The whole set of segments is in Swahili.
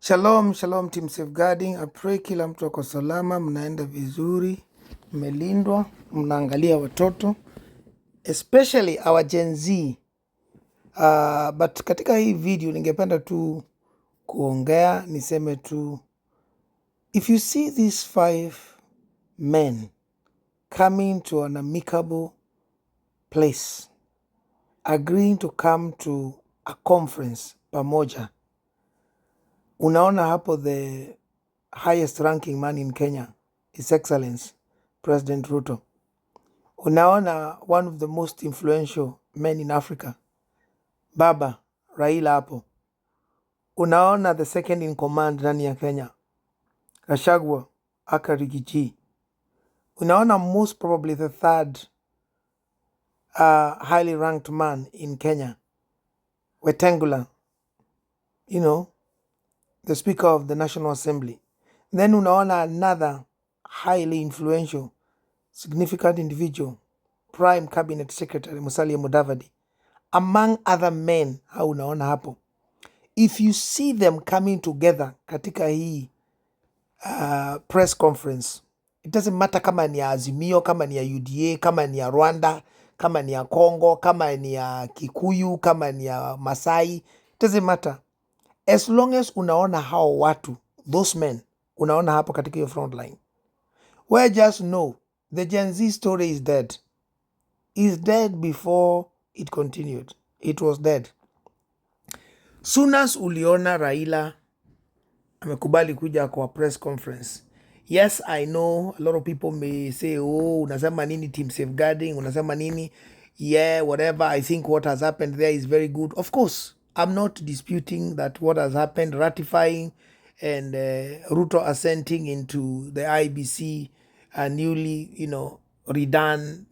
Shalom, shalom team safeguarding. I pray kila mtu ako salama, mnaenda vizuri, mmelindwa, mnaangalia watoto, especially our Gen Z. But katika hii video ningependa tu kuongea, niseme tu, if you see these 5 men coming to an amicable place, agreeing to come to a conference pamoja, unaona hapo the highest ranking man in Kenya, His Excellence President Ruto. Unaona one of the most influential men in Africa, Baba Raila hapo. Unaona the second in command ndani ya Kenya, Gachagua aka Rigiji. Unaona most probably the third highly ranked man in Kenya, Wetangula, the Speaker of the National Assembly. Then unaona another highly influential, significant individual, Prime Cabinet Secretary Musalia Mudavadi, among other men. How unaona hapo. If you see them coming together katika hii press conference, it doesn't matter kama ni ya Azimio, kama ni ya UDA, kama ni ya Rwanda, kama ni ya Congo, kama ni ya Kikuyu, kama ni ya Masai, it doesn't matter. As long as unaona hao watu, those men, unaona hapo katika hiyo front line. Well, just know, the Gen Z story is dead. It's dead before it continued. It was dead. Soon as uliona Raila amekubali kuja kwa press conference. Yes, I know a lot of people may say, oh, unasema nini team safeguarding, unasema nini, yeah, whatever. I think what has happened there is very good. Of course, I'm not disputing that what has happened, ratifying and Ruto assenting into the IBC newly, redone,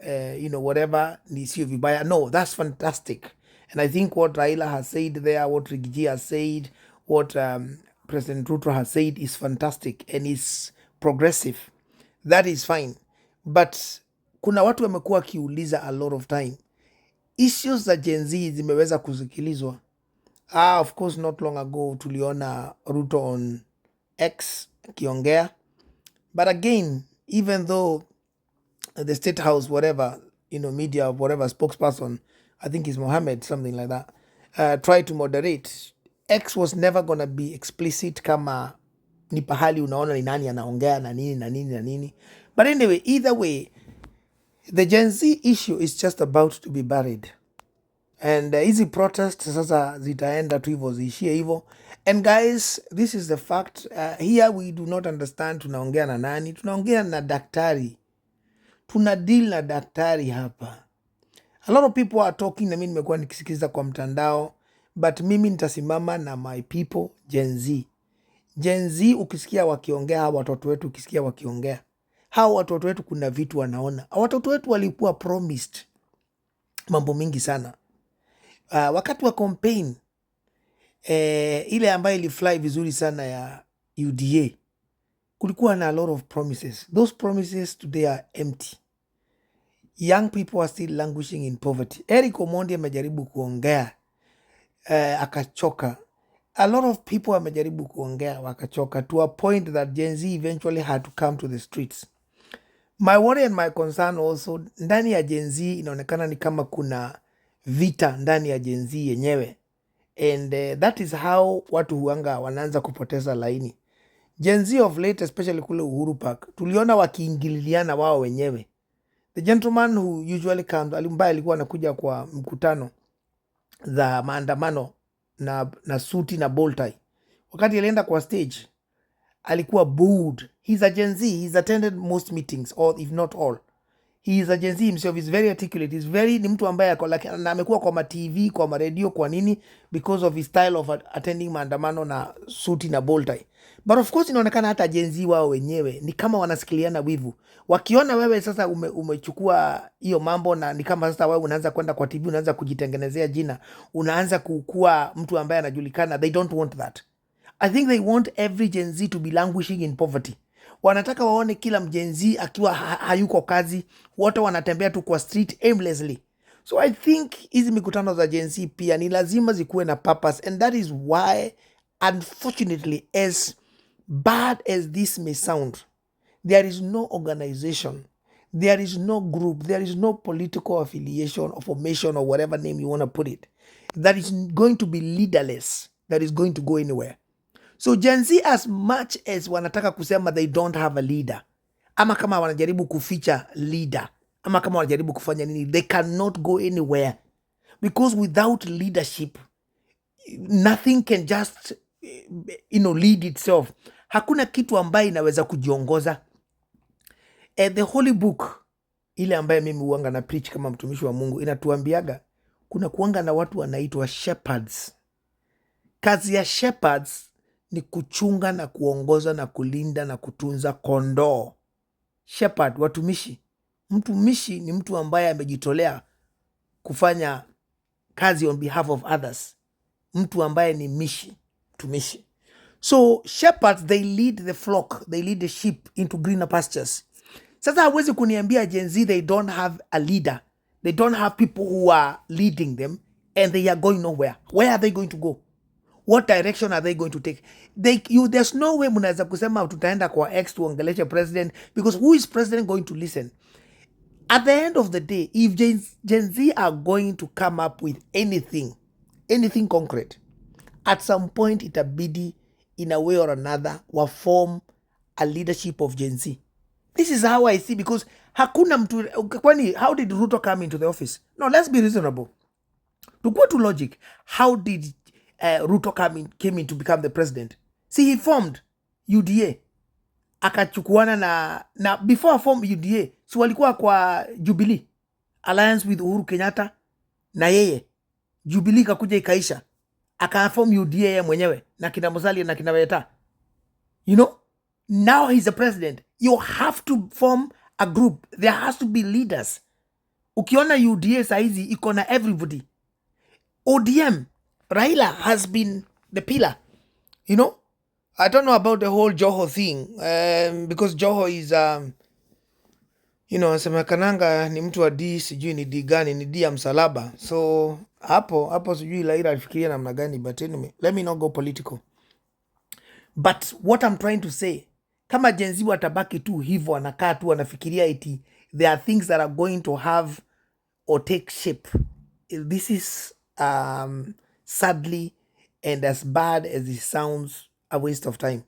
whatever, nisio vibaya. No, that's fantastic. And I think what Raila has said there, what Rigiji has said, what President Ruto has said is fantastic and is progressive. That is fine. But kuna watu wamekuwa kiuliza a lot of time, issues za Gen Z zimeweza kusikilizwa. Of course, not long ago tuliona Ruto on X kiongea. But again, even though the State House, whatever, media, whatever, spokesperson, I think it's Mohammed, something like that, tried to moderate. X was never going to be explicit kama ni pahali unaona ni nani anaongea na nini na nini na nini. But anyway, either way, the Gen Z issue is just about to be buried. And hizi protest sasa zitaenda tu hivyo, ziishie hivyo. And guys, this is the fact. Here we do not understand tunaongea na nani. Tunaongea na daktari. Tuna deal na daktari hapa. A lot of people are talking, na mimi nimekuwa nikisikiza kwa mtandao, but mimi nitasimama na my people, Gen Z. Gen Z ukisikia wakiongea, hawa watoto wetu ukisikia wakiongea, hawa watoto wetu kuna vitu wanaona. Watoto wetu walikuwa promised mambo mingi sana. Wakati wa campaign, ile ambayo ilifly vizuri sana ya UDA, kulikuwa na a lot of promises. Those promises today are empty. Young people are still languishing in poverty. Eric Omondi amejaribu kuongea, akachoka. A lot of people wamejaribu kuongea, wakachoka, to a point that Gen Z eventually had to come to the streets. My worry and my concern also, ndani ya Gen Z inaonekana ni kama kuna vita ndani ya Gen Z yenyewe. And that is how watu huanga wanaanza kupoteza laini. Gen Z of late, especially kule Uhuru Park, tuliona wakiingililiana wao wenyewe. The gentleman who usually comes, alimbaye alikuwa anakuja kwa mkutano za maandamano na suti na bow tie, wakati alienda kwa stage alikuwa booed. He's a Gen Z. He's attended most meetings, or if not all. He is a Gen Z himself. He's very articulate. Ni mtu ambaye ako like, na amekuwa kwa ma TV, kwa ma radio, kwa nini, because of his style of attending maandamano na suti na bow tie. But of course inaonekana hata Gen Z wao wenyewe ni kama wanasikiliana wivu. Wakiona wewe sasa umechukua hiyo mambo, na ni kama sasa wewe unaanza kwenda kwa TV, unaanza kujitengenezea jina, unaanza kukua mtu ambaye anajulikana. They don't want that. I think they want every Gen Z to be languishing in poverty. Wanataka waone kila Gen Z akiwa hayuko kazi, wote wanatembea tu kwa street aimlessly. So I think hizi mikutano za Gen Z pia ni lazima zikuwe na purpose, and that is why Unfortunately, as bad as this may sound, there is no organization, there is no group, there is no political affiliation or formation or whatever name you want to put it, that is going to be leaderless, that is going to go anywhere. So Gen Z, as much as wanataka kusema they don't have a leader, ama kama wanajaribu kuficha leader, ama kama wanajaribu kufanya nini, they cannot go anywhere, because without leadership nothing can just lead itself. Hakuna kitu ambaye inaweza kujiongoza. The holy book ile ambaye mimi huanga na preach kama mtumishi wa Mungu inatuambiaga kuna kuanga na watu wanaitwa shepherds. Kazi ya shepherds ni kuchunga na kuongoza na kulinda na kutunza kondoo. Shepherd, watumishi. Mtumishi ni mtu ambaye amejitolea kufanya kazi on behalf of others. Mtu ambaye ni mtumishi. So shepherds, they lead the flock, they lead the sheep into greener pastures. Sasa hawezi kuniambia Gen Z they don't have a leader, they don't have people who are leading them, and they are going nowhere. Where are they going to go? What direction are they going to take? There's no way mnaweza kusema tutaenda kwa X tuongeleshe president, because who is president going to listen? At the end of the day, if Gen Z are going to come up with anything concrete, at some point itabidi in a way or another wa form a leadership of Gen Z. This is how I see, because hakuna mtu, kwani how did Ruto come into the office? No, let's be reasonable. To go to logic, how did Ruto came in to become the president? See, he formed UDA. Akachukuana na before form UDA, so walikuwa kwa Jubilee alliance with Uhuru Kenyatta na yeye. Jubilee kakuja ikaisha, akaform UDA yeye mwenyewe na kina Musalia na kina Weta. Now he's the president. You have to form a group. There has to be leaders. Ukiona UDA saizi iko na everybody. ODM, Raila has been the pillar. I don't know about the whole Joho thing, because Joho is asemekananga ni mtu wa D, sijui ni D gani, ni D ya msalaba. So hapo sijui Raila alifikiria namna gani, but anyway, let me not go political. But what I'm trying to say, kama Gen Z watabaki tu hivyo wanakaa tu wanafikiria eti there are things that are going to have or take shape, this is sadly and as bad as it sounds, a waste of time,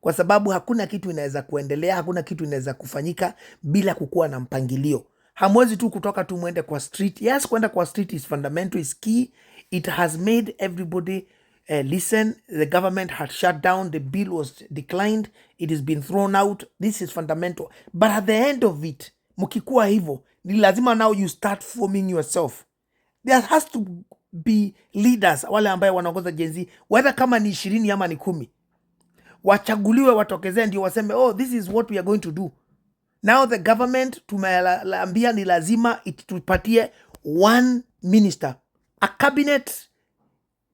kwa sababu hakuna kitu inaweza kuendelea, hakuna kitu inaweza kufanyika bila kukuwa na mpangilio. Hamwezi tu kutoka tu mwende kwa street. Yes, kwenda kwa street is fundamental, is key. It has made everybody listen. The government had shut down, the bill was declined, it has been thrown out. This is fundamental, but at the end of it, mkikuwa hivyo, ni lazima now you start forming yourself. There has to be leaders, wale ambaye wanaongoza Gen Z, whether kama ni 20 ama ni 10, wachaguliwe, watokezee, ndio waseme this is what we are going to do. Now the government tumeambia ni lazima itupatie one minister, a cabinet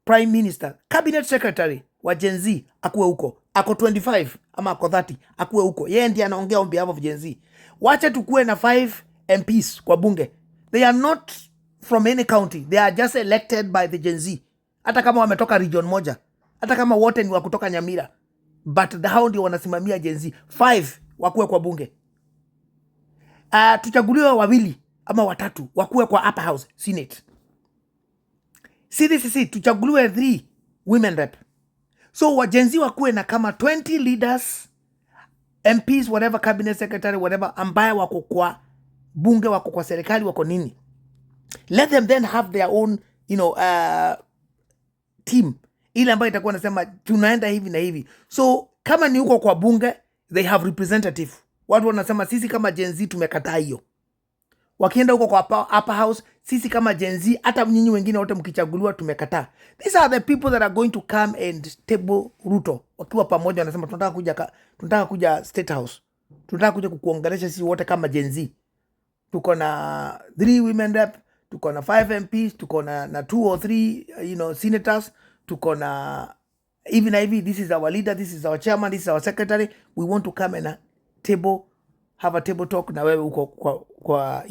prime minister, cabinet secretary wa Gen Z akuwe huko, ako 25 ama ako 30, akuwe huko, yeye ndiye anaongea on behalf of Gen Z. Wacha tukuwe na 5 MPs kwa bunge. They are not from any county, they are just elected by the Gen Z. Hata kama wametoka region moja, hata kama wote ni wa kutoka Nyamira, but hao ndio wanasimamia Gen Z. 5 wakuwe kwa bunge. Tuchaguliwe 2 ama 3 wakuwe kwa upper house, senate. CDCC tuchaguliwe 3 women rep. So wa Gen Z wakuwe na kama 20 leaders, MPs, whatever, cabinet secretary, whatever, ambaye wako kwa bunge, wako kwa serikali, wako nini. Let them then have their own team, ile ambayo itakuwa nasema tunaenda hivi na hivi. So kama ni huko kwa bunge, they have representative. Watu wanasema sisi kama Gen Z tumekataa hiyo. Wakienda huko kwa upper house, sisi kama Gen Z, hata nyinyi wengine wote mkichaguliwa tumekataa. These are the people that are going to come and table Ruto. Wakiwa pamoja wanasema tunataka kuja State House. Tunataka kuja kukuongelesha sisi wote kama Gen Z. Tuko na 3 women rep, tuko na 5 MPs, tuko na 2 or 3 senators, tuko na hivi, this is our leader, this is our chairman, this is our secretary. We want to come and have a table talk na wewe uko kwa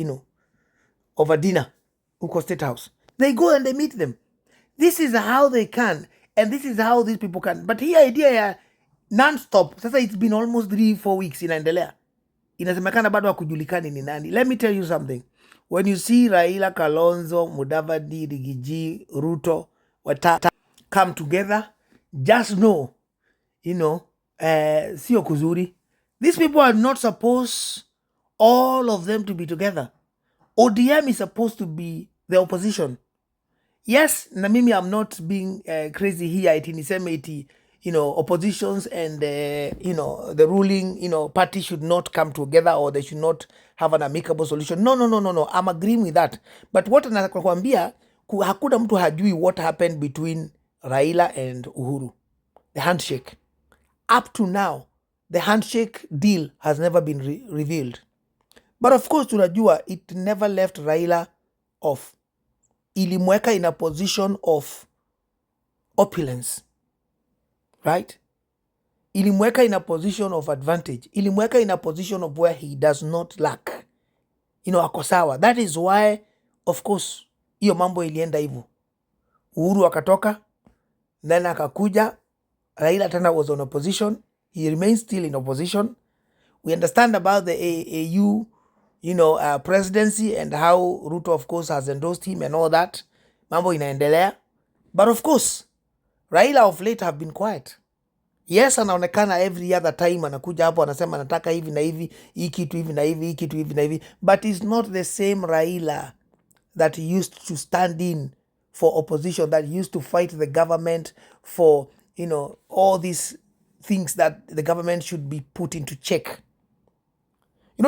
over dinner uko State House. They go and they meet them. This is how they can, And this is how these people can. But hii idea ya non-stop, sasa it's been almost 3-4 weeks inaendelea. Inasemekana bado hakujulikani ni nani. Let me tell you something. When you see Raila, Kalonzo, Mudavadi, Rigiji, Ruto, Watata come together, just know, sio kuzuri. These people are not supposed, all of them, to be together. ODM is supposed to be the opposition. Yes, na mimi I'm not being crazy here. Iti niseme iti, oppositions and the ruling party should not come together, or they should not have an amicable solution. No. I'm agreeing with that. But what nakwambia, hakuna mtu hajui what happened between Raila and Uhuru. The handshake. Up to now, the handshake deal has never been revealed. But of course, tunajua it never left Raila off. Ilimweka in a position of opulence, right? Ilimweka in a position of advantage. Ilimweka in a position of where he does not lack. Ako sawa. That is why, of course, hiyo mambo ilienda hivyo. Uhuru akatoka, then akakuja, Raila tena was on opposition. He remains still in opposition. We understand about the AU presidency and how Ruto, of course, has endorsed him and all that. Mambo inaendelea. But of course, Raila of late have been quiet. Yes, anaonekana every other time anakuja hapo anasema nataka hivi na hivi, hii kitu hivi na hivi, hii kitu hivi na hivi. But it's not the same Raila that used to stand in for opposition, that used to fight the government for, all these things that the government should be put into check.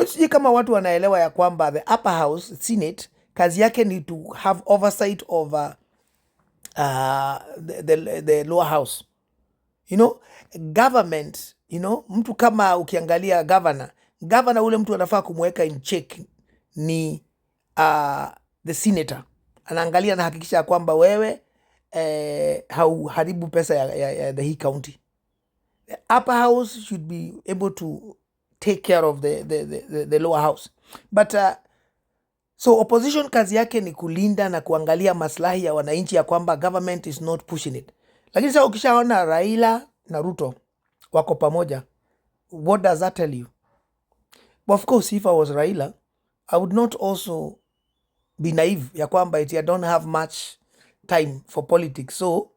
Sijui kama watu wanaelewa ya kwamba the upper house, Senate, kazi yake ni to have oversight over the lower house. Government, mtu kama ukiangalia governor ule mtu anafaa kumweka in check ni the senator. Anaangalia na hakikisha ya kwamba wewe hauharibu pesa ya the hii county. The upper house should be able to take care of the lower house. But so opposition kazi yake ni kulinda na kuangalia maslahi ya wananchi, ya kwamba government is not pushing it. Lakini sasa ukishaona Raila na Ruto wako pamoja, what does that tell you? Of course, if I was Raila, I would not also be naive ya kwamba I don't have much time for politics, so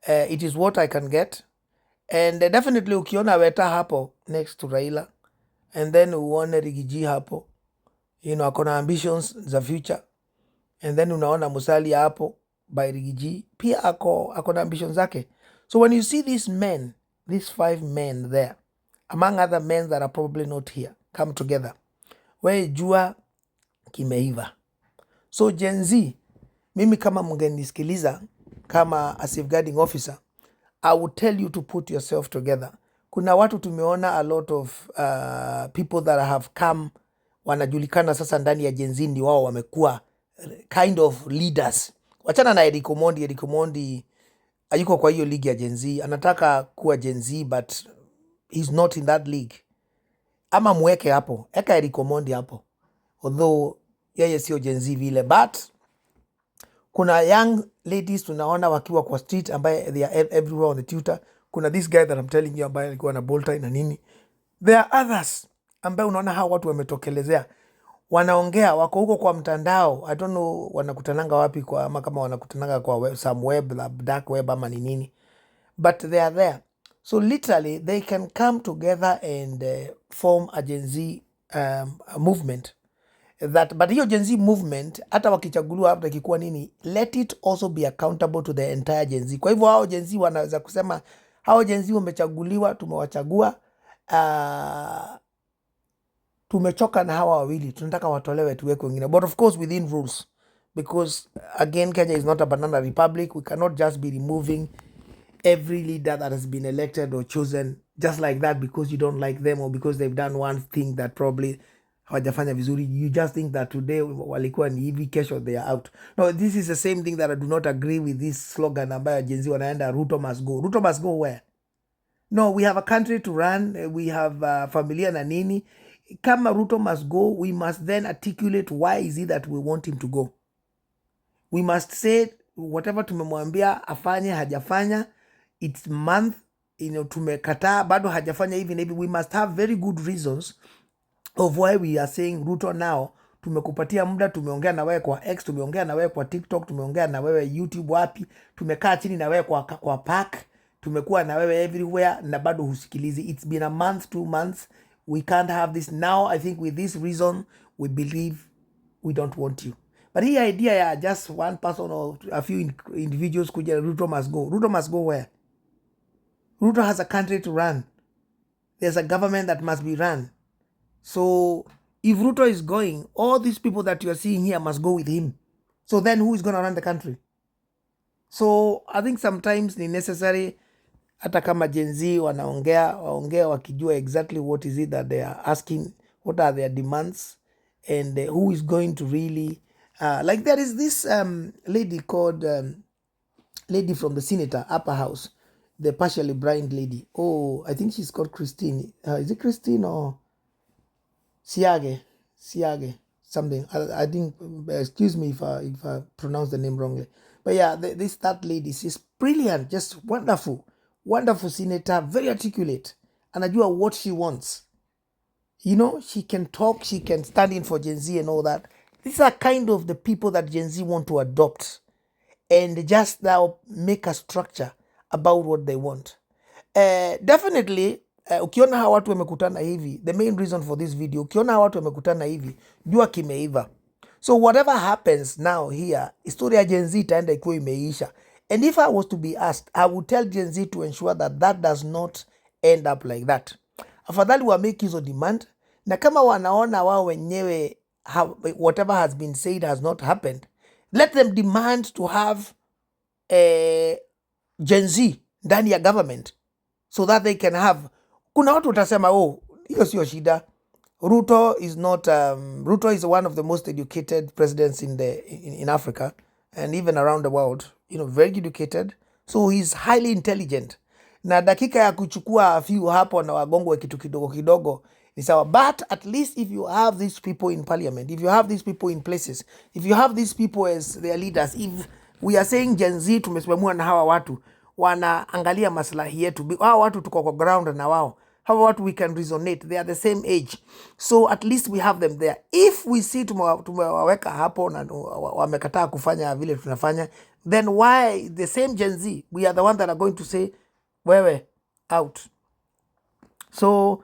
it is what I can get. And definitely ukiona Weta hapo next to Raila, and then uone Rigiji hapo, akona ambitions za future, and then unaona Musalia hapo by Rigiji pia akona ambitions zake. So when you see these 5 men there, among other men that are probably not here, come together, we jua kimeiva. So Gen Z, mimi kama mngenisikiliza kama a safeguarding officer, I would tell you to put yourself together. Kuna watu tumeona a lot of people that have come, wanajulikana sasa ndani ya Gen Z, ni wao wamekuwa kind of leaders. Wachana na Eric Omondi hayuko kwa hiyo league ya Gen Z. Anataka kuwa Gen Z but he's not in that league. Ama mweke hapo, eka Eric Omondi hapo, although yeye sio Gen Z vile. But kuna young ladies tunaona wakiwa kwa street ambaye they are everywhere on the Twitter. Kuna this guy that I'm telling you ambaye alikuwa na bow tie na nini. There are others ambaye unaona hao watu wametokelezea, wanaongea, wako huko kwa mtandao. I don't know wanakutananga wapi, kwa ama kama wanakutananga kwa some web, dark web ama nini, but they are there. So literally they can come together and form a Gen Z movement. But hiyo Gen Z movement, hata wakichaguliwa hata kikuwa nini, let it also be accountable to the entire Gen Z. Kwa hivyo hao Gen Z wanaweza kusema hao Gen Z wamechaguliwa, tumewachagua, tumechoka na hawa wawili, tunataka watolewe tuweke wengine, but of course within rules, because again Kenya is not a banana republic. We cannot just be removing every leader that has been elected or chosen just like that because you don't like them or because they've done one thing that probably hawajafanya vizuri. You just think that today walikuwa ni hivi, kesho they are out. No, this is the same thing that I do not agree with this slogan ambayo Gen Z wanaenda Ruto must go. Ruto must go where? No, we have a country to run, we have familia na nini. Kama Ruto must go, we must then articulate why is it that we want him to go. We must say whatever tumemwambia afanye hajafanya, it's month, tumekataa, bado hajafanya hivi na hivi. We must have very good reasons of why we are saying Ruto now, tumekupatia muda, tumeongea na wewe kwa X, tumeongea na wewe kwa TikTok, tumeongea na wewe YouTube, wapi, tumekaa chini na wewe kwa park, tumekuwa na wewe everywhere, na bado husikilizi. It's been a month, 2 months. We can't have this now. I think with this reason, we believe we don't want you. But hii idea ya just one person or a few individuals kuja, Ruto must go. Ruto must go where? Ruto has a country to run. There's a government that must be run. So if Ruto is going, all these people that you are seeing here must go with him. So then who is going to run the country? So I think sometimes ni necessary, hata kama Gen Z waongea wakijua exactly what is it that they are asking, what are their demands, and who is going to really like there is this lady called lady from the senator upper house, the partially blind lady. Oh, I think she's called Christine. Is it Christine or Siage, something. I think. Excuse me if I pronounce the name wrongly. But yeah, that lady, she's brilliant, just wonderful senator, very articulate, anajua what she wants. She can talk, she can stand in for Gen Z and all that. These are kind of the people that Gen Z want to adopt and just now make a structure about what they want. Definitely. Ukiona hawa watu wamekutana hivi, the main reason for this video, ukiona hawa watu wamekutana hivi, jua kimeiva. So whatever happens now here, story ya Gen Z itaenda ikiwa imeisha. And if I was to be asked, I would tell Gen Z to ensure that does not end up like that. Afadhali wa make hizo demand, na kama wanaona wao wenyewe whatever has been said has not happened, let them demand to have Gen Z ndani ya government so that they can have. Kuna watu utasema, hiyo sio shida. Ruto is one of the most educated presidents in Africa and even around the world. Very educated. So he's highly intelligent. Na dakika ya kuchukua a few hapo na wagongwe kitu kidogo kidogo ni sawa. But at least if you have these people in parliament, if you have these people in places, if you have these people as their leaders, if we are saying Gen Z tumesimamua na hawa watu wanaangalia maslahi yetu, hawa watu tuko kwa ground na wao, hawa watu we can resonate, they are the same age, so at least we have them there. If we see tumewaweka hapo na wamekataa kufanya vile tunafanya, then why the same Gen Z, we are the one that are going to say wewe out. So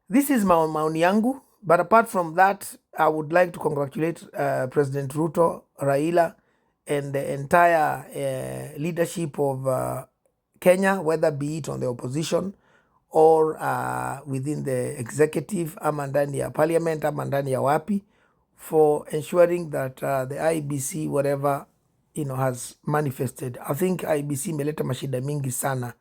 this is maoni yangu, but apart from that, I would like to congratulate President Ruto, Raila, and the entire leadership of Kenya, whether be it on the opposition or within the executive, ama ndani ya parliament, ama ndani ya wapi, for ensuring that the IBC, whatever, has manifested. I think IBC imeleta mashida mingi sana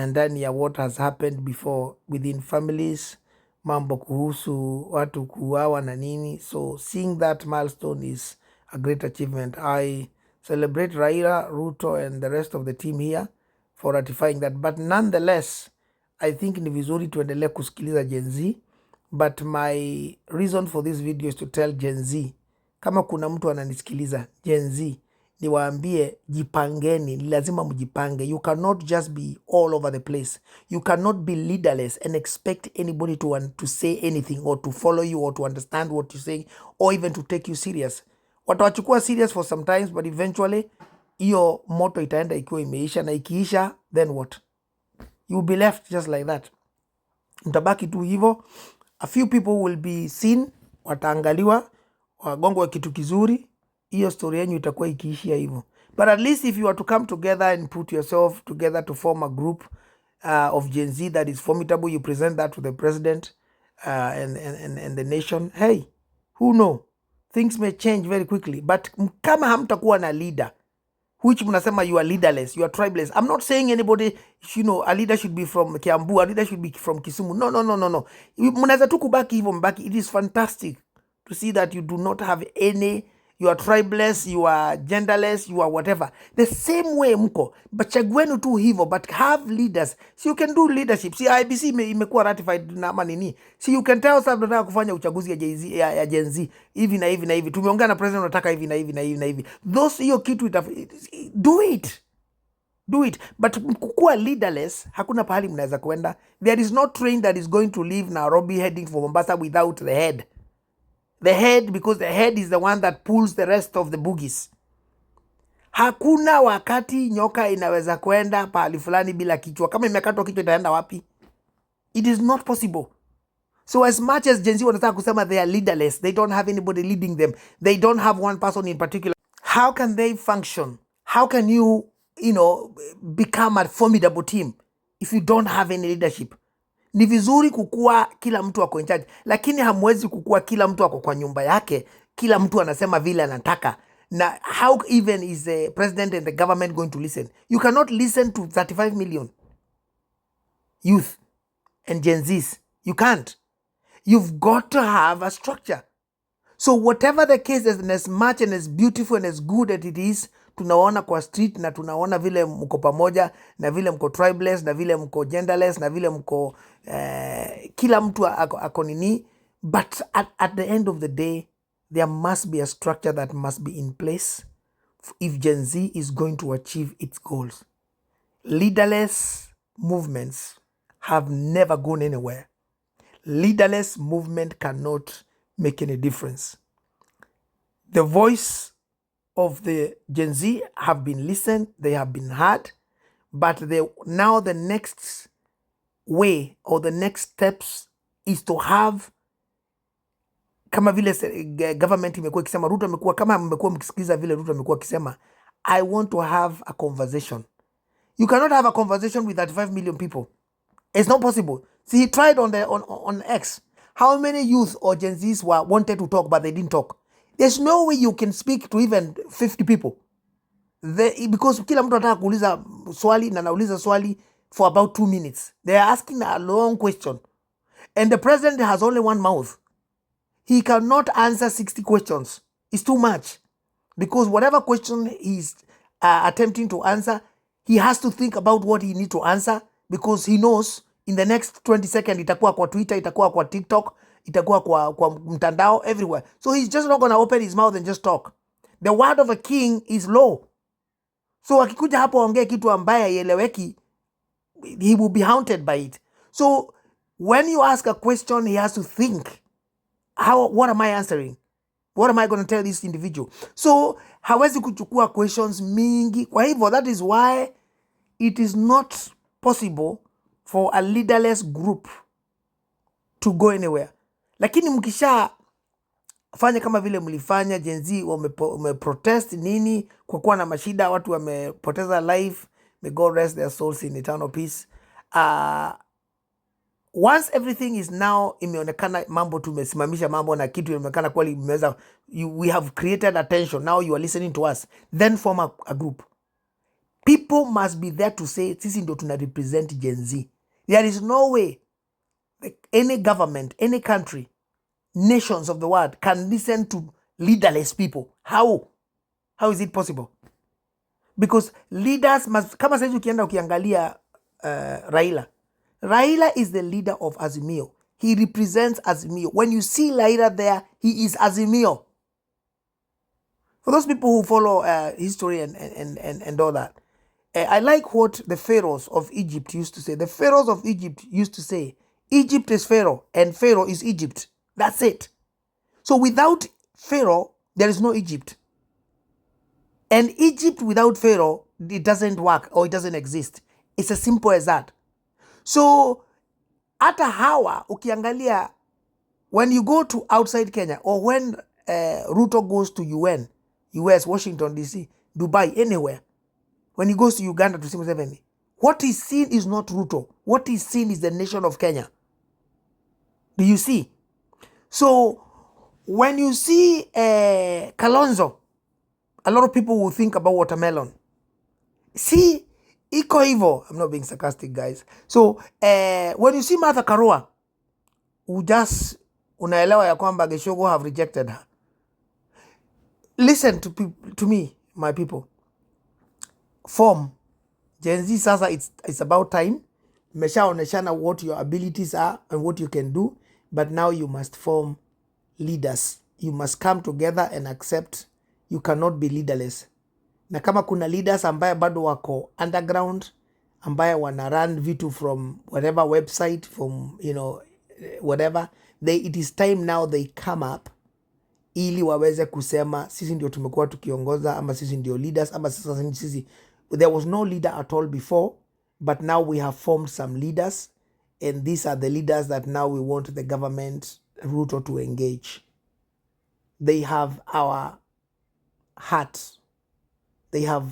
ndani ya what has happened before within families, mambo kuhusu watu kuuawa na nini. So seeing that milestone is a great achievement. I celebrate Raila, Ruto and the rest of the team here for ratifying that. But nonetheless, I think ni vizuri tuendelee kusikiliza Gen Z. But my reason for this video is to tell Gen Z, kama kuna mtu ananisikiliza Gen Z, niwaambie jipangeni, lazima mjipange. You cannot just be all over the place. You cannot be leaderless and expect anybody to say anything or to follow you or to understand what you're saying or even to take you serious. Watawachukua serious for some times, but eventually hiyo moto itaenda ikiwa imeisha, na ikiisha then what? You will be left just like that. Mtabaki tu hivyo. A few people will be seen, wataangaliwa, wagongwe kitu kizuri, hiyo story yenu itakuwa ikiishia hivyo. But at least if you are to come together and put yourself together to form a group of Gen Z that is formidable, you present that to the president and the nation, hey, who know? Things may change very quickly. But kama hamtakuwa na leader, which mnasema you are leaderless, you are tribeless. I'm not saying anybody, a leader should be from Kiambu, a leader should be from Kisumu. No. Mnaweza tu kubaki hivyo mbaki. It is fantastic to see that you do not have any, you are tribeless, you are genderless, you are whatever. The same way mko, but chaguenu tu hivyo, but have leaders. So you can do leadership. See, IBC imekuwa ratified na manini. See, you can tell us tunataka kufanya uchaguzi ya Gen Z hivi na hivi na hivi. Tumeongea na president unataka hivi na hivi na hivi na hivi. Those hiyo kitu do it. Do it. But kukuwa leaderless, hakuna pahali mnaweza kwenda. There is no train that is going to leave Nairobi heading for Mombasa without the head. The head, because the head is the one that pulls the rest of the boogies. Hakuna wakati nyoka inaweza kwenda pahali fulani bila kichwa. Kama imekatwa kichwa itaenda wapi? It is not possible. So as much as Gen Z wanataka kusema they are leaderless, they don't have anybody leading them. They don't have one person in particular. How can they function? How can you become a formidable team if you don't have any leadership? Ni vizuri kukua kila mtu ako in charge, lakini hamwezi kukua kila mtu ako kwa nyumba yake, kila mtu anasema vile anataka. Na how even is the president and the government going to listen? You cannot listen to 35 million youth and Gen Zs. You can't. You've got to have a structure. So whatever the case is, and as much and as beautiful and as good as it is, tunaona kwa street na tunaona vile mko pamoja na vile mko tribeless na vile mko genderless na vile mko kila mtu ako nini, but at the end of the day there must be a structure that must be in place if Gen Z is going to achieve its goals. Leaderless movements have never gone anywhere. Leaderless movement cannot make any difference. The voice of the Gen Z have been listened, they have been heard, but now the next way or the next steps is to have, kama vile government imekuwa ikisema, Ruto amekuwa, kama mmekuwa mkisikiza vile Ruto amekuwa akisema, I want to have a conversation. You cannot have a conversation with 35 million people. It's not possible. See, he tried on X. How many youth or Gen Zs wanted to talk, but they didn't talk? There's no way you can speak to even 50 people. Because kila mtu anataka kuuliza swali na nauliza swali for about 2 minutes. They are asking a long question. And the president has only one mouth. He cannot answer 60 questions. It's too much. Because whatever question he's attempting to answer, he has to think about what he needs to answer, because he knows in the next 20 seconds itakuwa kwa Twitter, itakuwa kwa TikTok, itakuwa kwa mtandao, everywhere. So he's just not going to open his mouth and just talk. The word of a king is law. So akikuja hapo ongea kitu ambaye haieleweki, he will be haunted by it. So when you ask a question, he has to think, what am I answering? What am I going to tell this individual? So hawezi kuchukua questions mingi. Kwa hivyo, that is why it is not possible for a leaderless group to go anywhere. Lakini mkisha fanya kama vile mlifanya, Gen Z wameprotest nini kwa kuwa na mashida, watu wamepoteza life, may God rest their souls in eternal peace. Once everything is now imeonekana mambo, tumesimamisha mambo na kitu imeonekana kweli imeweza, we have created attention, now you are listening to us, then form a group. People must be there to say, sisi ndio tuna represent Gen Z. There is no way any government, any country, nations of the world can listen to leaderless people. How is it possible? Because leaders must, kama sasa ukienda ukiangalia Raila is the leader of Azimio. He represents Azimio. When you see Raila there, he is Azimio. For those people who follow history and all that, I like what the pharaohs of Egypt used to say. The pharaohs of Egypt used to say, Egypt is Pharaoh and Pharaoh is Egypt. That's it. So without Pharaoh, there is no Egypt. And Egypt without Pharaoh, it doesn't work or it doesn't exist. It's as simple as that. So hata hawa ukiangalia, when you go to outside Kenya, or when Ruto goes to UN, US, Washington DC, Dubai, anywhere, when he goes to Uganda to see Museveni, what is seen is not Ruto. What is seen is the nation of Kenya. Do you see? So when you see Kalonzo, a lot of people will think about watermelon. See, iko hivyo. I'm not being sarcastic, guys. So when you see Martha Karua, unaelewa ya kwamba Geshogo have rejected her. Listen to me, my people. Form Gen Z sasa, it's about time. Meshaoneshana what your abilities are and what you can do, but now you must form leaders. You must come together and accept you cannot be leaderless. na kama kuna leaders ambaye bado wako underground ambaye wana run vitu from whatever website from whatever, it is time now they come up ili waweze kusema sisi ndio tumekuwa tukiongoza, ama sisi ndio leaders, ama sisi. There was no leader at all before, but now we have formed some leaders, and these are the leaders that now we want the government Ruto to engage. They have our heart. They have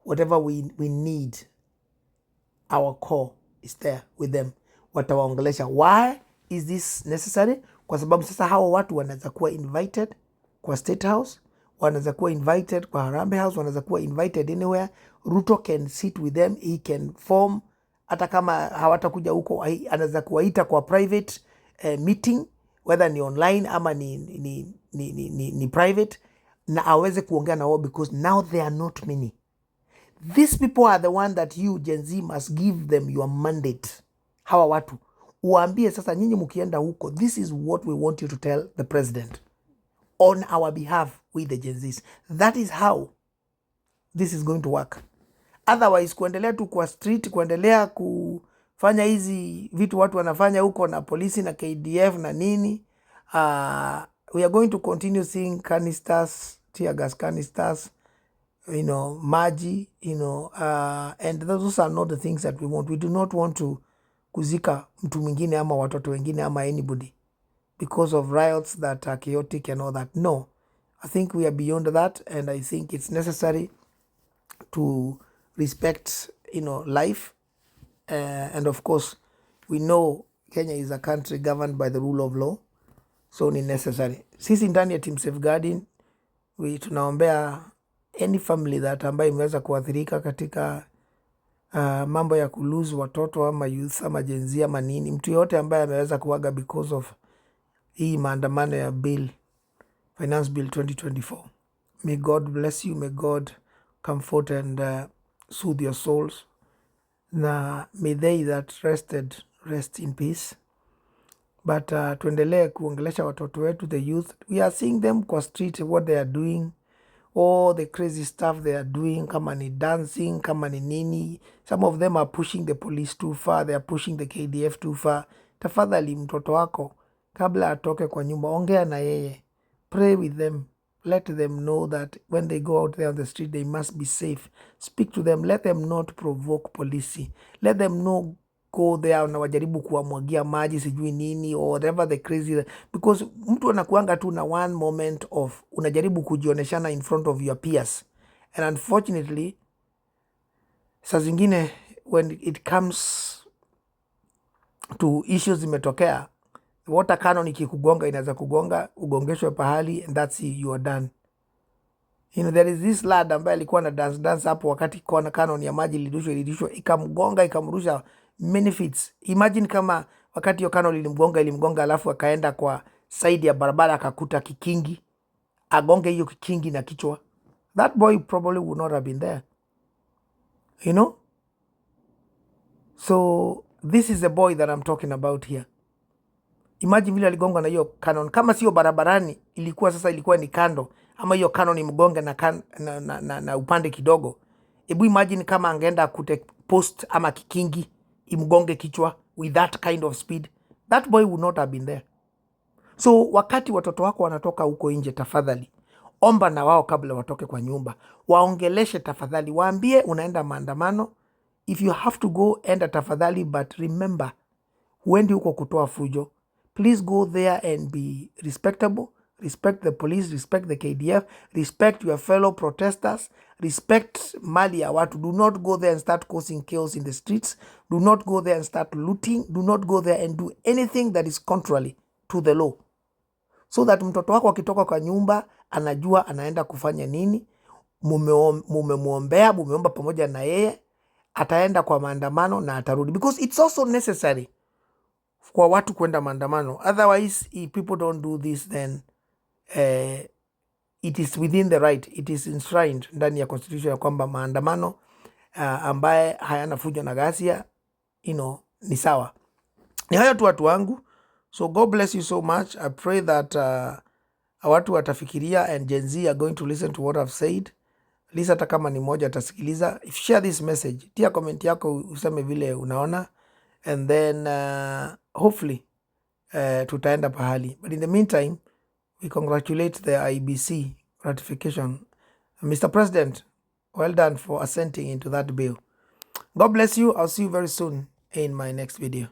whatever we need. Our core is there with them. Watawaongelesha. Why is this necessary? Kwa sababu sasa hawa watu wanaweza kuwa invited kwa State House, wanaweza kuwa invited kwa Harambee House, wanaweza kuwa invited anywhere. Ruto can sit with them, he can form, hata kama hawatakuja huko, anaweza kuwaita kwa private meeting, whether ni online ama ni private, na aweze kuongea na wao, because now they are not many. These people are the one that you Gen Z must give them your mandate. Hawa watu uambie sasa, nyinyi mkienda huko, this is what we want you to tell the president on our behalf, with the Gen Zs. That is how this is going to work. Otherwise kuendelea tu kwa street, kuendelea kufanya hizi vitu watu wanafanya huko na polisi na KDF na nini, we are going to continue seeing canisters, tear gas canisters, maji, and those are not the things that we want. We do not want to kuzika mtu mwingine ama watoto wengine ama anybody because of riots that are chaotic and all that. No, I think we are beyond that, and I think it's necessary to respect, life. And of course, we know Kenya is a country governed by the rule of law, so ni necessary. Sisi ndani ya team safeguarding, tunaombea any family that ambayo imeweza kuathirika katika mambo ya kulose watoto ama youth ama Gen Z ama nini, mtu yote ambaye ameweza kuaga because of hii maandamano ya finance bill 2024. May God bless you, may God comfort and soothe your souls, na may they that rested rest in peace. But tuendelee kuongelesha watoto wetu, the youth. We are seeing them kwa street, what they are doing, all the crazy stuff they are doing, kama ni dancing, kama ni nini. Some of them are pushing the police too far, they are pushing the KDF too far. Tafadhali mtoto wako kabla atoke kwa nyumba, ongea na yeye, pray with them, let them know that when they go out there on the street they must be safe. Speak to them, let them not provoke police, let them know go there na wajaribu kuwamwagia maji sijui nini or whatever the crazy, because mtu anakuanga tu na one moment of unajaribu kujioneshana in front of your peers, and unfortunately saa zingine when it comes to issues zimetokea, water cannon ikikugonga inaweza kugonga ugongeshwe pahali, and that's it, you are done. There is this lad ambaye alikuwa na dance hapo wakati kona cannon ya maji ilirushwa ikamgonga ikamrusha many feet. Imagine kama wakati hiyo cannon ilimgonga alafu akaenda kwa side ya barabara akakuta kikingi, agonge hiyo kikingi na kichwa. That boy probably would not have been there. So this is the boy that I'm talking about here. Imagine vile aligonga na hiyo cannon, kama sio barabarani ilikuwa ni kando, ama hiyo cannon imgonge na upande kidogo. Ebu imagine kama angeenda kute post ama kikingi imgonge kichwa with that kind of speed, that boy would not have been there. So wakati watoto wako wanatoka huko nje, tafadhali omba na wao kabla watoke kwa nyumba, waongeleshe tafadhali, waambie unaenda maandamano, if you have to go enda tafadhali, but remember huendi huko kutoa fujo. Please go there and be respectable. Respect the police, respect the KDF, respect your fellow protesters, respect mali ya watu. Do not go there and start causing chaos in the streets. Do not go there and start looting. Do not go there and do anything that is contrary to the law, so that mtoto wako akitoka kwa nyumba anajua anaenda kufanya nini. Mumemuombea, mumeomba pamoja na yeye, ataenda kwa maandamano na atarudi, because it's also necessary kwa watu kwenda maandamano. Otherwise, if people don't do this, then it is within the right, it is enshrined ndani ya constitution ya kwamba maandamano ambaye hayana fujo na ghasia ni sawa. Ni hayo tu watu wangu. So God bless you so much. I pray that watu watafikiria and Gen Z are going to listen to what I've said. At least hata kama ni moja atasikiliza. If share this message, tia comment yako useme vile unaona, and then hopefully tutaenda pahali. But in the meantime, we congratulate the IBC ratification. Mr. President, well done for assenting into that bill. God bless you. I'll see you very soon in my next video.